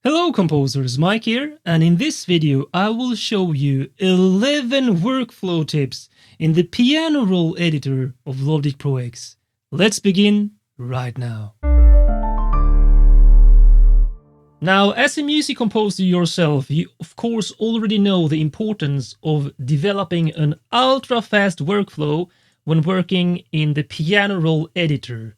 Hello composers, Mike here, and in this video I will show you 11 workflow tips in the piano roll editor of Logic Pro X. Let's begin right now. Now, as a music composer yourself, you of course already know the importance of developing an ultra-fast workflow when working in the piano roll editor.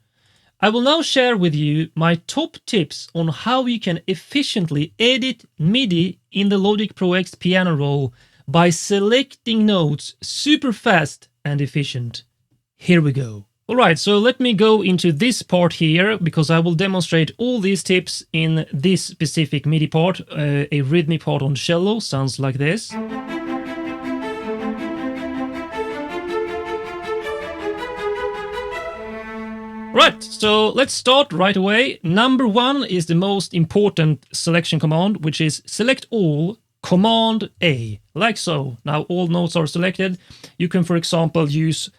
I will now share with you my top tips on how you can efficiently edit MIDI in the Logic Pro X piano roll by selecting notes super fast and efficient. Here we go. Alright, so let me go into this part here because I will demonstrate all these tips in this specific MIDI part. A rhythmic part on cello sounds like this. Right, so let's start right away. Number one is the most important selection command, which is select all, Command A, like so. Now all notes are selected. You can, for example, use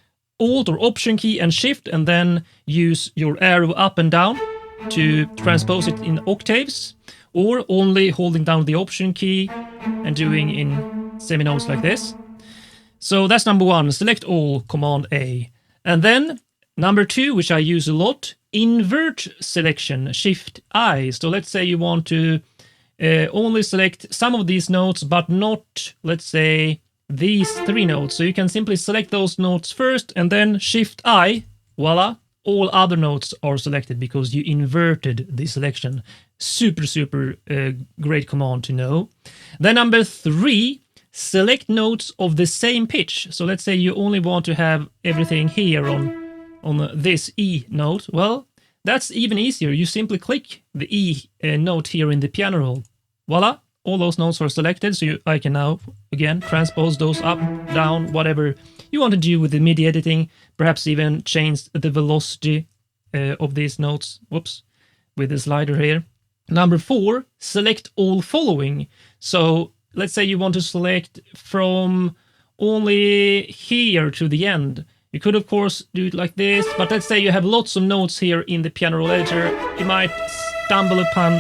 Alt or Option key and Shift, and then use your arrow up and down to transpose it in octaves, or only holding down the Option key and doing in seminotes like this. So that's number one, select all, Command A. And then number two, which I use a lot, invert selection, Shift I. So let's say you want to only select some of these notes, but not, let's say, these three notes. So you can simply select those notes first and then Shift I, voila, all other notes are selected because you inverted the selection. Super great command to know. Then number three, select notes of the same pitch. So let's say you only want to have everything here on this E note. Well, that's even easier. You simply click the E note here in the piano roll. Voila, all those notes are selected, so I can now, again, transpose those up, down, whatever you want to do with the MIDI editing, perhaps even change the velocity of these notes, whoops, with the slider here. Number four, select all following. So let's say you want to select from only here to the end. You could, of course, do it like this, but let's say you have lots of notes here in the piano roll editor. You might stumble upon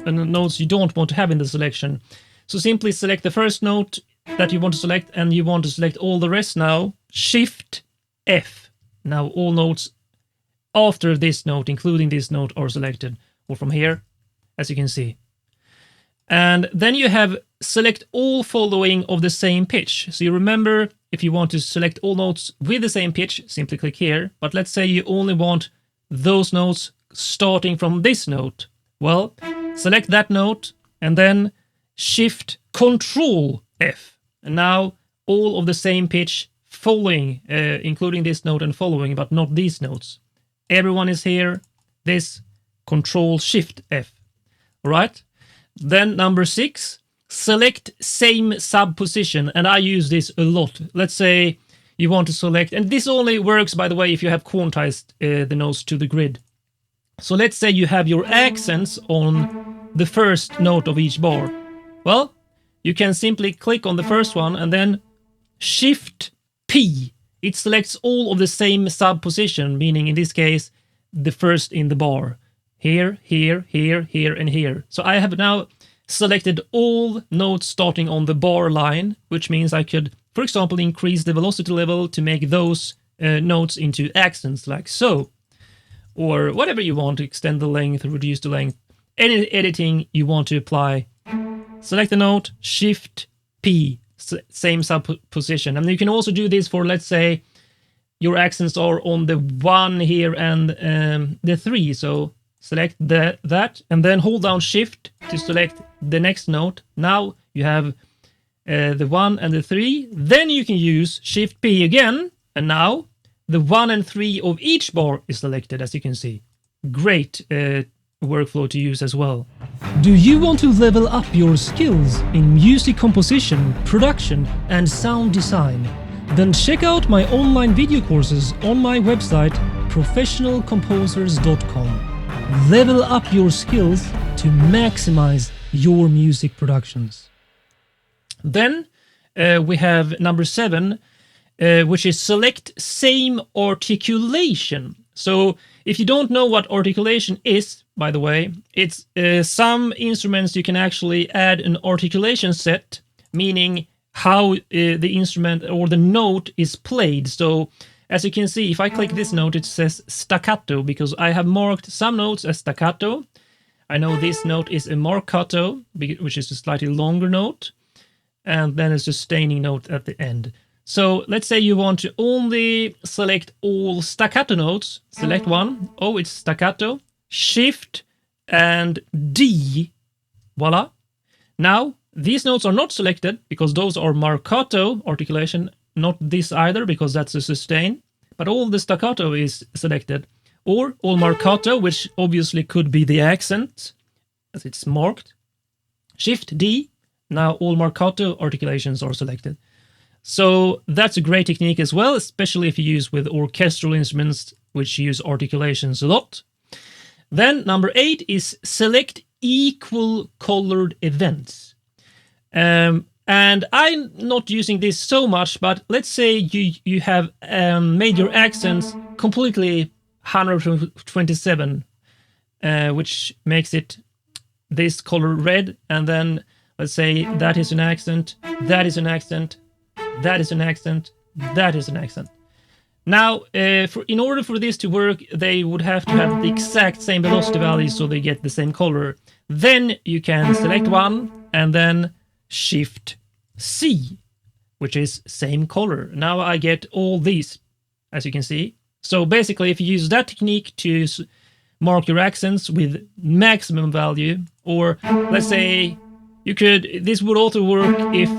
notes you don't want to have in the selection. So simply select the first note that you want to select, and you want to select all the rest now. Shift F. Now all notes after this note, including this note, are selected, or from here, as you can see. And then you have select all following of the same pitch. So you remember, if you want to select all notes with the same pitch, simply click here. But let's say you only want those notes starting from this note. Well, select that note and then Shift Control F. And now all of the same pitch following, including this note and following, but not these notes. Everyone is here. This Control Shift F. All right. Then number six, select same sub position, and I use this a lot. Let's say you want to select, and this only works, by the way, if you have quantized the notes to the grid. So let's say you have your accents on the first note of each bar. Well, you can simply click on the first one and then Shift P. It selects all of the same sub position, meaning in this case, the first in the bar. Here, here, here, here, and here. So I have now selected all notes starting on the bar line, which means I could, for example, increase the velocity level to make those notes into accents like so. Or whatever you want, to extend the length, reduce the length, any editing you want to apply. Select the note, Shift P, same sub position. And you can also do this for, let's say, your accents are on the 1 here and the 3. So select that and then hold down Shift to select the next note. Now you have the 1 and the 3. Then you can use Shift P again, and now the 1 and 3 of each bar is selected, as you can see. Great workflow to use as well. Do you want to level up your skills in music composition, production, and sound design? Then check out my online video courses on my website, professionalcomposers.com. Level up your skills to maximize your music productions. Then we have number 7, which is select same articulation. So if you don't know what articulation is, by the way, it's some instruments you can actually add an articulation set, meaning how the instrument or the note is played. So as you can see, if I click this note, it says staccato because I have marked some notes as staccato. I know this note is a marcato, which is a slightly longer note, and then a sustaining note at the end. So let's say you want to only select all staccato notes. Select one. Oh, it's staccato. Shift and D. Voila. Now, these notes are not selected because those are marcato articulation. Not this either because that's a sustain. But all the staccato is selected. Or all marcato, which obviously could be the accent as it's marked. Shift D. Now all marcato articulations are selected. So that's a great technique as well, especially if you use with orchestral instruments, which use articulations a lot. Then number 8 is select equal colored events. And I'm not using this so much, but let's say you have made your accents completely 127, which makes it this color red, and then let's say that is an accent, that is an accent, that is an accent, that is an accent. Now, in order for this to work, they would have to have the exact same velocity values so they get the same color. Then you can select one and then Shift C, which is same color. Now I get all these, as you can see. So basically, if you use that technique to mark your accents with maximum value, or let's say this would also work if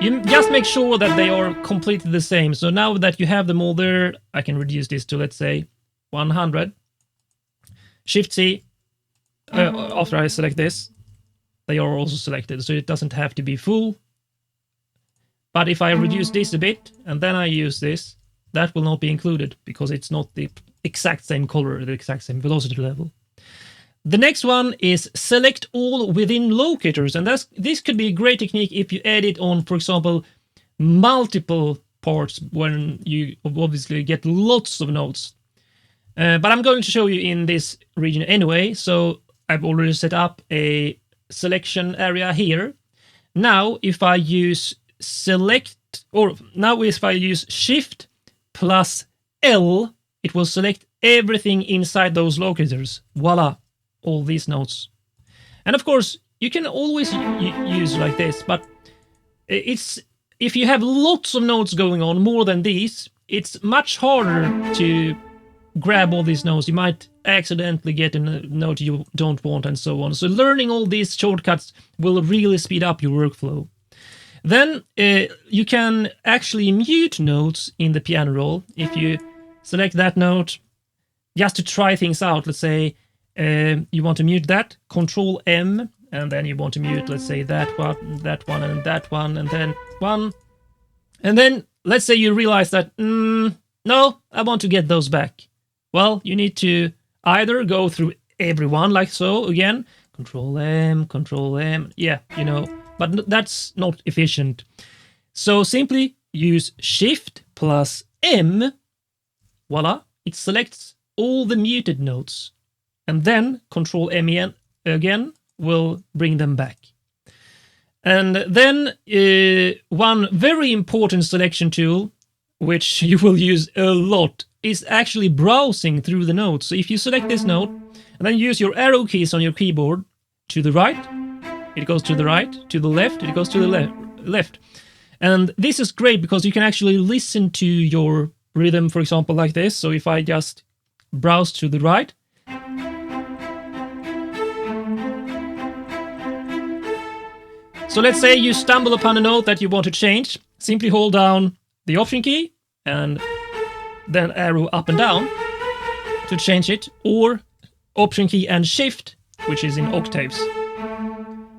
you just make sure that they are completely the same. So now that you have them all there, I can reduce this to, let's say, 100. Shift C, after I select this, they are also selected, so it doesn't have to be full. But if I reduce this a bit, and then I use this, that will not be included, because it's not the exact same color, the exact same velocity level. The next one is select all within locators, and this could be a great technique if you edit on, for example, multiple parts when you obviously get lots of notes. But I'm going to show you in this region anyway, so I've already set up a selection area here. Now, if I use Shift plus L, it will select everything inside those locators. Voila. All these notes. And of course, you can always use like this, but if you have lots of notes going on, more than these, it's much harder to grab all these notes. You might accidentally get a note you don't want and so on. So learning all these shortcuts will really speed up your workflow. Then you can actually mute notes in the piano roll. If you select that note, just to try things out, let's say, you want to mute that, Control M, and then you want to mute, let's say, that one, and that one, and then one. And then, let's say you realize that, no, I want to get those back. Well, you need to either go through everyone, like so, again, Control M, yeah, but that's not efficient. So simply use Shift plus M, voila, it selects all the muted notes. And then Control M again will bring them back. And then one very important selection tool, which you will use a lot, is actually browsing through the notes. So if you select this note, and then use your arrow keys on your keyboard, to the right, it goes to the right, to the left, it goes to the left. And this is great because you can actually listen to your rhythm, for example, like this. So if I just browse to the right, so let's say you stumble upon a note that you want to change. Simply hold down the Option key and then arrow up and down to change it, or Option key and Shift, which is in octaves.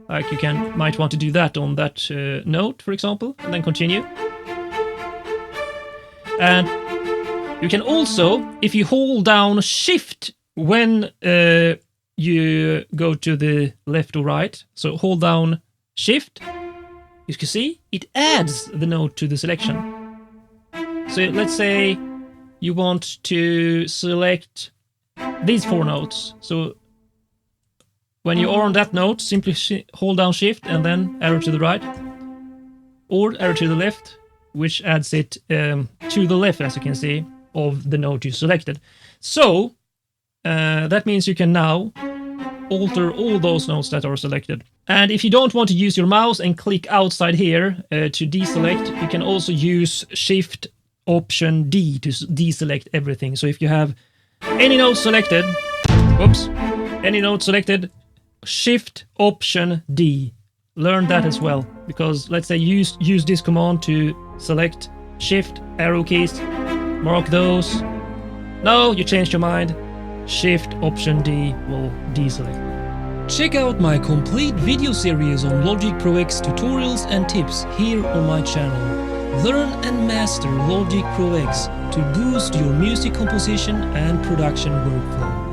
Like you might want to do that on that note, for example, and then continue. And you can also, if you hold down Shift when you go to the left or right, so hold down Shift, you can see it adds the note to the selection. So let's say you want to select these 4 notes. So when you are on that note, simply hold down Shift and then arrow to the right, or arrow to the left, which adds it to the left, as you can see, of the note you selected. So that means you can now alter all those notes that are selected. And if you don't want to use your mouse and click outside here to deselect, you can also use Shift Option D to deselect everything. So if you have any note selected, any note selected, Shift Option D. Learn that as well, because let's say use this command to select Shift, arrow keys, mark those. No, you changed your mind. Shift Option D will deselect. Check out my complete video series on Logic Pro X tutorials and tips here on my channel. Learn and master Logic Pro X to boost your music composition and production workflow.